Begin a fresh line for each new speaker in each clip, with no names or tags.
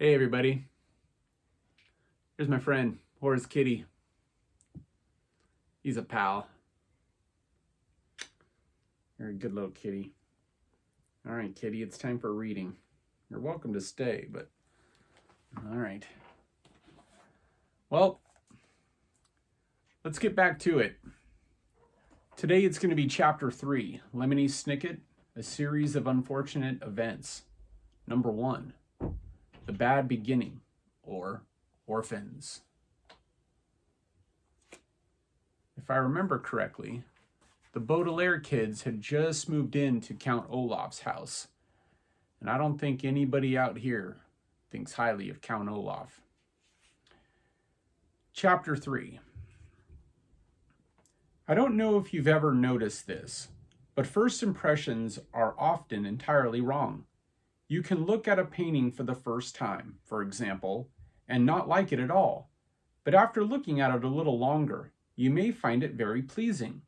Hey everybody, here's my friend, Horace Kitty. He's a pal. You're a good little kitty. All right, kitty, it's time for reading. You're welcome to stay, but all right. Well, let's get back to it. Today it's going to be Chapter 3, Lemony Snicket, A Series of Unfortunate Events. Number 1, The Bad Beginning, or Orphans. If I remember correctly, the Baudelaire kids had just moved into Count Olaf's house, and I don't think anybody out here thinks highly of Count Olaf. Chapter 3. I don't know if you've ever noticed this, but first impressions are often entirely wrong. You can look at a painting for the first time, for example, and not like it at all, but after looking at it a little longer, you may find it very pleasing.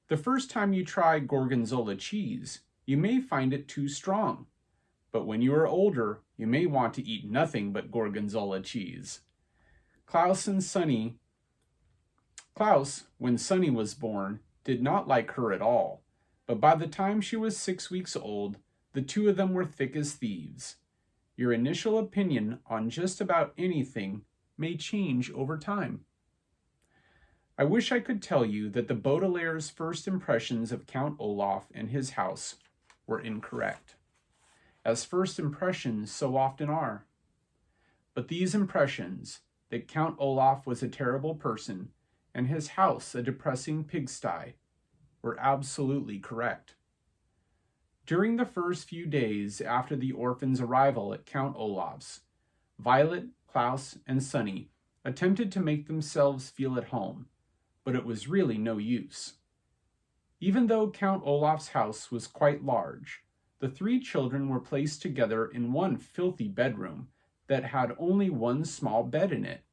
The first time you try Gorgonzola cheese, you may find it too strong, but when you are older, you may want to eat nothing but Gorgonzola cheese. Klaus, when Sunny was born, did not like her at all, but by the time she was 6 weeks old, the two of them were thick as thieves. Your initial opinion on just about anything may change over time. I wish I could tell you that the Baudelaire's first impressions of Count Olaf and his house were incorrect, as first impressions so often are. But these impressions, that Count Olaf was a terrible person and his house a depressing pigsty, were absolutely correct. During the first few days after the orphans' arrival at Count Olaf's, Violet, Klaus, and Sunny attempted to make themselves feel at home, but it was really no use. Even though Count Olaf's house was quite large, the three children were placed together in one filthy bedroom that had only one small bed in it.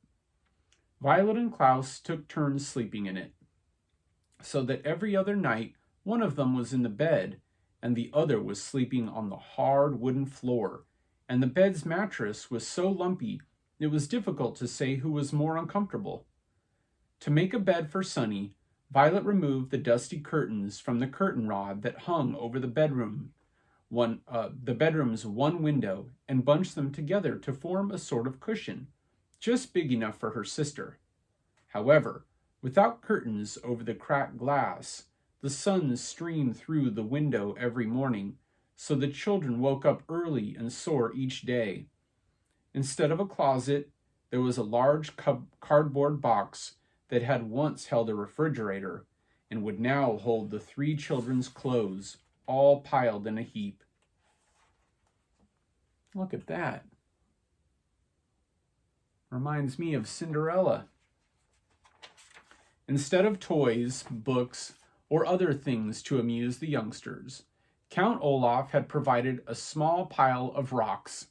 Violet and Klaus took turns sleeping in it, so that every other night one of them was in the bed and the other was sleeping on the hard wooden floor, and the bed's mattress was so lumpy it was difficult to say who was more uncomfortable. To make a bed for Sunny, Violet removed the dusty curtains from the curtain rod that hung over the bedroom's one window and bunched them together to form a sort of cushion, just big enough for her sister. However, without curtains over the cracked glass, the sun streamed through the window every morning, so the children woke up early and sore each day. Instead of a closet, there was a large cardboard box that had once held a refrigerator and would now hold the three children's clothes, all piled in a heap. Look at that. Reminds me of Cinderella. Instead of toys, books, or other things to amuse the youngsters, Count Olaf had provided a small pile of rocks,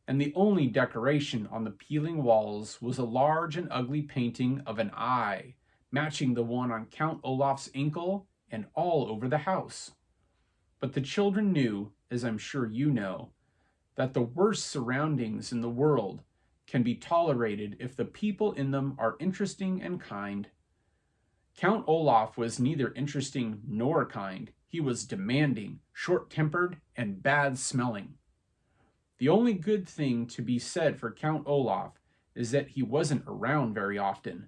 and the only decoration on the peeling walls was a large and ugly painting of an eye, matching the one on Count Olaf's ankle and all over the house. But the children knew, as I'm sure you know, that the worst surroundings in the world can be tolerated if the people in them are interesting and kind. Count Olaf was neither interesting nor kind. He was demanding, short-tempered, and bad-smelling. The only good thing to be said for Count Olaf is that he wasn't around very often.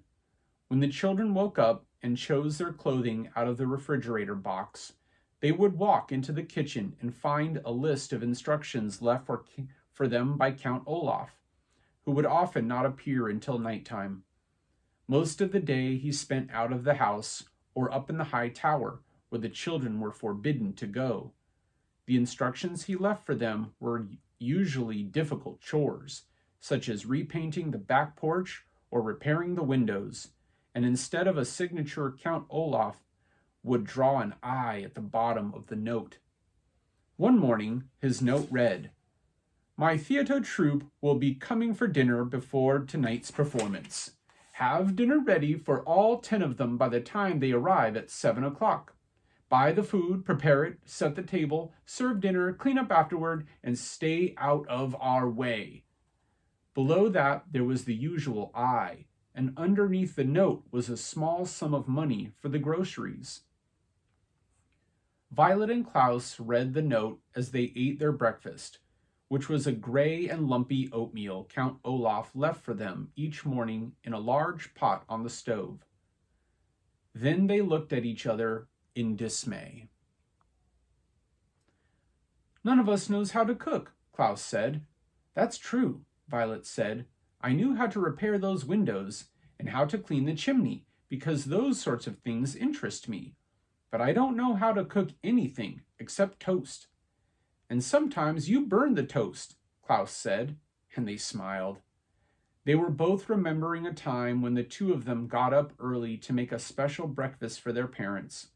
When the children woke up and chose their clothing out of the refrigerator box, they would walk into the kitchen and find a list of instructions left for them by Count Olaf, who would often not appear until nighttime. Most of the day he spent out of the house or up in the high tower, where the children were forbidden to go. The instructions he left for them were usually difficult chores, such as repainting the back porch or repairing the windows, and instead of a signature, Count Olaf would draw an eye at the bottom of the note. One morning, his note read, "My theater troupe will be coming for dinner before tonight's performance. Have dinner ready for all 10 of them by the time they arrive at 7 o'clock. Buy the food, prepare it, set the table, serve dinner, clean up afterward, and stay out of our way. Below that there was the usual I, and underneath the note was a small sum of money for the groceries. Violet and Klaus read the note as they ate their breakfast, which was a gray and lumpy oatmeal Count Olaf left for them each morning in a large pot on the stove. Then they looked at each other in dismay. "None of us knows how to cook," Klaus said. "That's true," Violet said. "I knew how to repair those windows and how to clean the chimney because those sorts of things interest me. But I don't know how to cook anything except toast." "And sometimes you burn the toast," Klaus said, and they smiled. They were both remembering a time when the two of them got up early to make a special breakfast for their parents.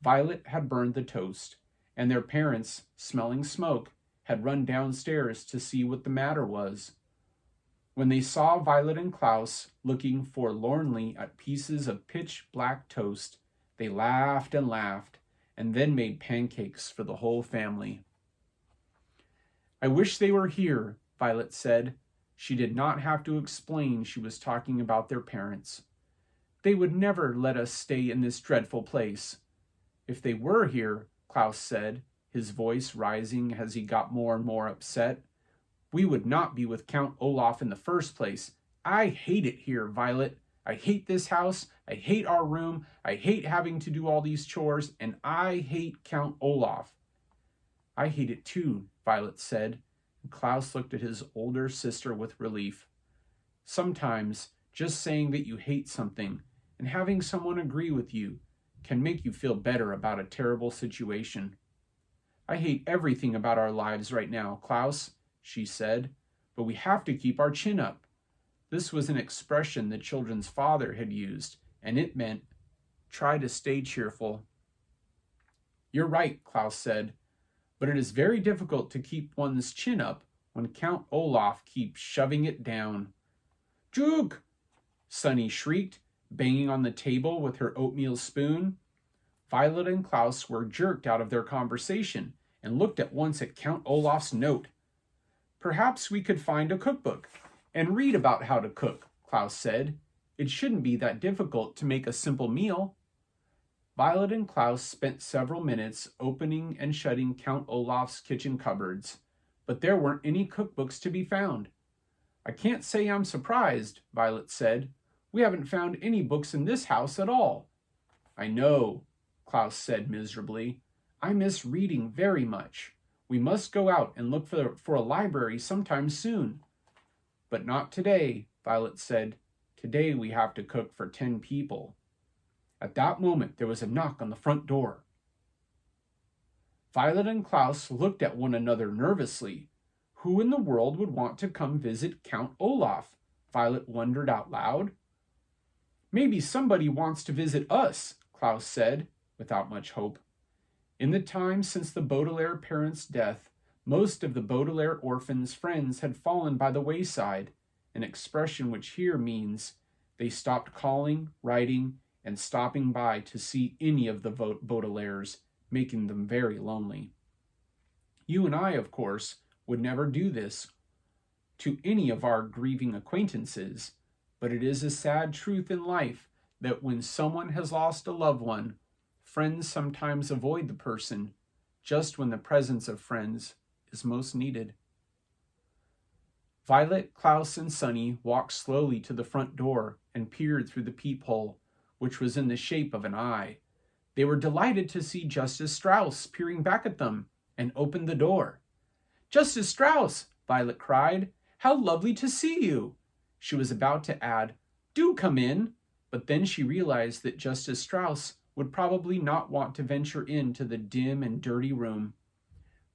Violet had burned the toast, and their parents, smelling smoke, had run downstairs to see what the matter was. When they saw Violet and Klaus looking forlornly at pieces of pitch-black toast, they laughed and then made pancakes for the whole family. "I wish they were here," Violet said. She did not have to explain she was talking about their parents. "They would never let us stay in this dreadful place." "If they were here," Klaus said, his voice rising as he got more and more upset, "we would not be with Count Olaf in the first place. I hate it here, Violet. I hate this house. I hate our room. I hate having to do all these chores, and I hate Count Olaf." "I hate it too," Violet said, and Klaus looked at his older sister with relief. Sometimes just saying that you hate something and having someone agree with you can make you feel better about a terrible situation. "I hate everything about our lives right now, Klaus," she said, "but we have to keep our chin up." This was an expression the children's father had used, and it meant, try to stay cheerful. "You're right," Klaus said, "but it is very difficult to keep one's chin up when Count Olaf keeps shoving it down." "Juk!" Sunny shrieked, banging on the table with her oatmeal spoon. Violet and Klaus were jerked out of their conversation and looked at once at Count Olaf's note. "Perhaps we could find a cookbook and read about how to cook," Klaus said. "It shouldn't be that difficult to make a simple meal." Violet and Klaus spent several minutes opening and shutting Count Olaf's kitchen cupboards, but there weren't any cookbooks to be found. "I can't say I'm surprised," Violet said. "We haven't found any books in this house at all." "I know," Klaus said miserably. "I miss reading very much. We must go out and look for a library sometime soon." "But not today," Violet said. "Today we have to cook for 10 people. At that moment there was a knock on the front door. Violet and Klaus looked at one another nervously. Who in the world would want to come visit Count Olaf? Violet wondered out loud. "Maybe somebody wants to visit us," Klaus said, without much hope. In the time since the Baudelaire parents' death, most of the Baudelaire orphans' friends had fallen by the wayside, an expression which here means they stopped calling, writing, and stopping by to see any of the Baudelaires, making them very lonely. You and I, of course, would never do this to any of our grieving acquaintances, but it is a sad truth in life that when someone has lost a loved one, friends sometimes avoid the person just when the presence of friends is most needed. Violet, Klaus, and Sunny walked slowly to the front door and peered through the peephole, which was in the shape of an eye. They were delighted to see Justice Strauss peering back at them and opened the door. "Justice Strauss!" Violet cried. "How lovely to see you!" She was about to add, "Do come in," but then she realized that Justice Strauss would probably not want to venture into the dim and dirty room.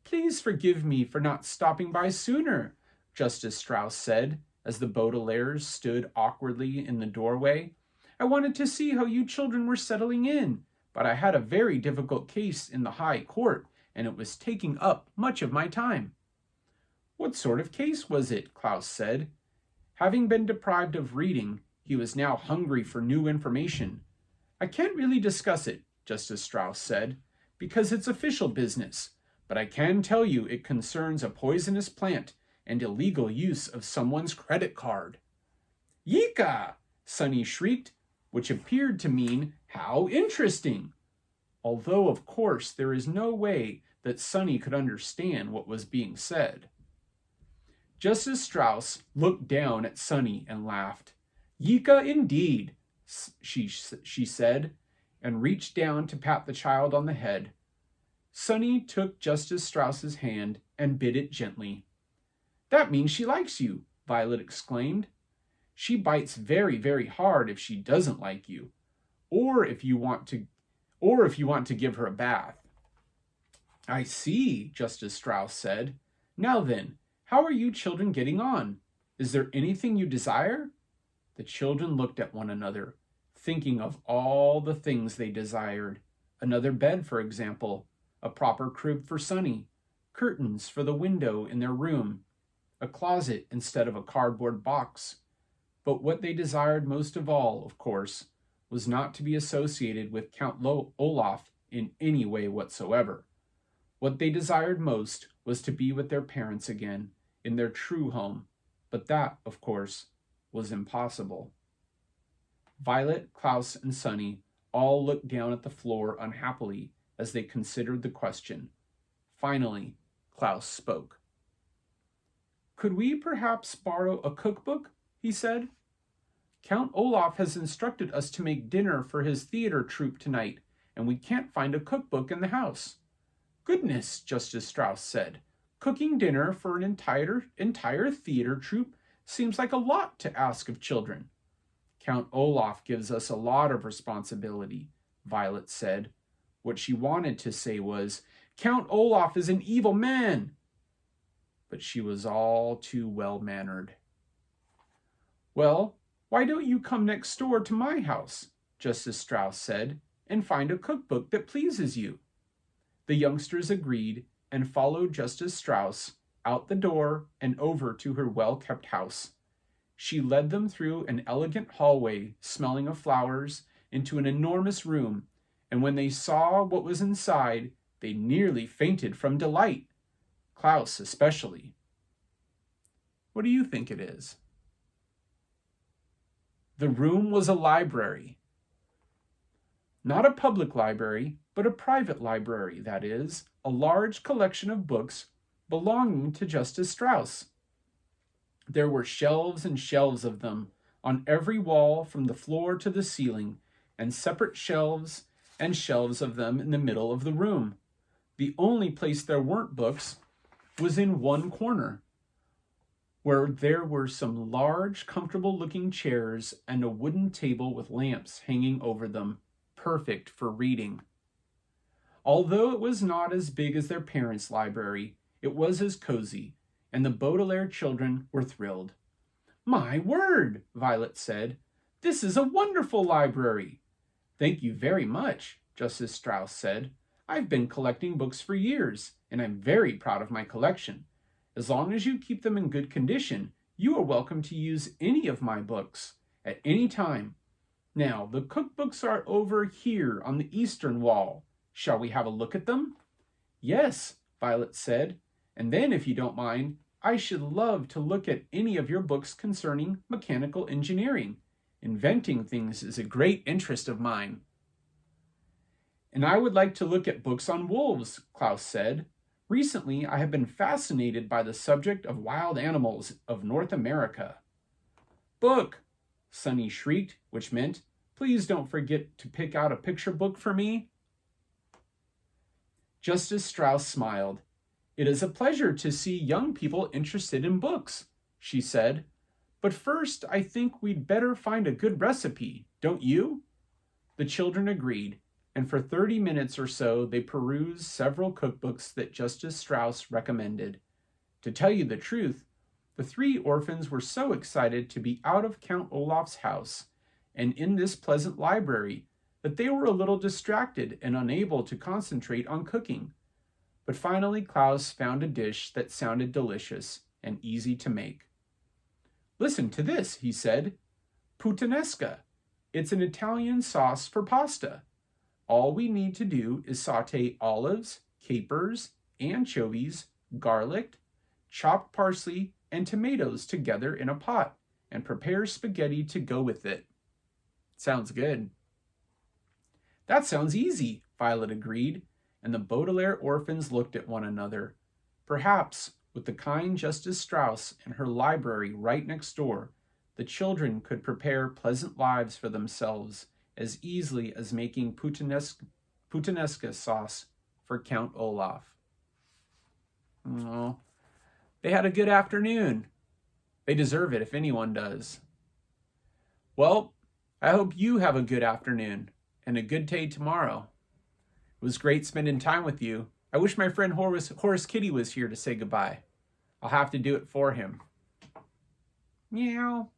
"Please forgive me for not stopping by sooner," Justice Strauss said, as the Baudelaires stood awkwardly in the doorway. "I wanted to see how you children were settling in, but I had a very difficult case in the High Court, and it was taking up much of my time." "What sort of case was it?" Klaus said. Having been deprived of reading, he was now hungry for new information. "I can't really discuss it," Justice Strauss said, "because it's official business, but I can tell you it concerns a poisonous plant, and illegal use of someone's credit card. Yika! Sunny shrieked, which appeared to mean, how interesting! Although, of course, there is no way that Sunny could understand what was being said. Justice Strauss looked down at Sunny and laughed. Yika indeed, she said, and reached down to pat the child on the head. Sunny took Justice Strauss's hand and bit it gently. That means she likes you, Violet exclaimed. She bites very, very hard if she doesn't like you, or if you want to give her a bath. I see, Justice Strauss said. Now then, how are you children getting on? Is there anything you desire? The children looked at one another, thinking of all the things they desired. Another bed, for example, a proper crib for Sunny, curtains for the window in their room, a closet instead of a cardboard box. But what they desired most of all, of course, was not to be associated with Count Olaf in any way whatsoever. What they desired most was to be with their parents again, in their true home, but that, of course, was impossible. Violet, Klaus, and Sunny all looked down at the floor unhappily as they considered the question. Finally, Klaus spoke. Could we perhaps borrow a cookbook? He said. Count Olaf has instructed us to make dinner for his theater troupe tonight, and we can't find a cookbook in the house. Goodness, Justice Strauss said. Cooking dinner for an entire theater troupe seems like a lot to ask of children. Count Olaf gives us a lot of responsibility, Violet said. What she wanted to say was, Count Olaf is an evil man. But she was all too well-mannered. Well, why don't you come next door to my house, Justice Strauss said, and find a cookbook that pleases you? The youngsters agreed and followed Justice Strauss out the door and over to her well-kept house. She led them through an elegant hallway smelling of flowers into an enormous room, and when they saw what was inside, they nearly fainted from delight. Klaus especially. What do you think it is? The room was a library. Not a public library, but a private library, that is, a large collection of books belonging to Justice Strauss. There were shelves and shelves of them on every wall from the floor to the ceiling, and separate shelves and shelves of them in the middle of the room. The only place there weren't books was in one corner, where there were some large, comfortable-looking chairs and a wooden table with lamps hanging over them, perfect for reading. Although it was not as big as their parents' library, it was as cozy, and the Baudelaire children were thrilled. My word, Violet said. This is a wonderful library. Thank you very much, Justice Strauss said. I've been collecting books for years, and I'm very proud of my collection. As long as you keep them in good condition, you are welcome to use any of my books at any time. Now, the cookbooks are over here on the eastern wall. Shall we have a look at them? Yes, Violet said. And then, if you don't mind, I should love to look at any of your books concerning mechanical engineering. Inventing things is a great interest of mine. And I would like to look at books on wolves, Klaus said. Recently, I have been fascinated by the subject of wild animals of North America. Book, Sunny shrieked, which meant, please don't forget to pick out a picture book for me. Justice Strauss smiled. It is a pleasure to see young people interested in books, she said. But first, I think we'd better find a good recipe, don't you? The children agreed, and for 30 minutes or so they perused several cookbooks that Justice Strauss recommended. To tell you the truth, the three orphans were so excited to be out of Count Olaf's house and in this pleasant library that they were a little distracted and unable to concentrate on cooking. But finally Klaus found a dish that sounded delicious and easy to make. Listen to this, he said. Puttanesca. It's an Italian sauce for pasta. All we need to do is saute olives, capers, anchovies, garlic, chopped parsley, and tomatoes together in a pot and prepare spaghetti to go with it. Sounds good. That sounds easy, Violet agreed, and the Baudelaire orphans looked at one another. Perhaps, with the kind Justice Strauss and her library right next door, the children could prepare pleasant lives for themselves as easily as making puttanesca sauce for Count Olaf. Oh, they had a good afternoon. They deserve it if anyone does. Well, I hope you have a good afternoon and a good day tomorrow. It was great spending time with you. I wish my friend Horace Kitty was here to say goodbye. I'll have to do it for him. Meow.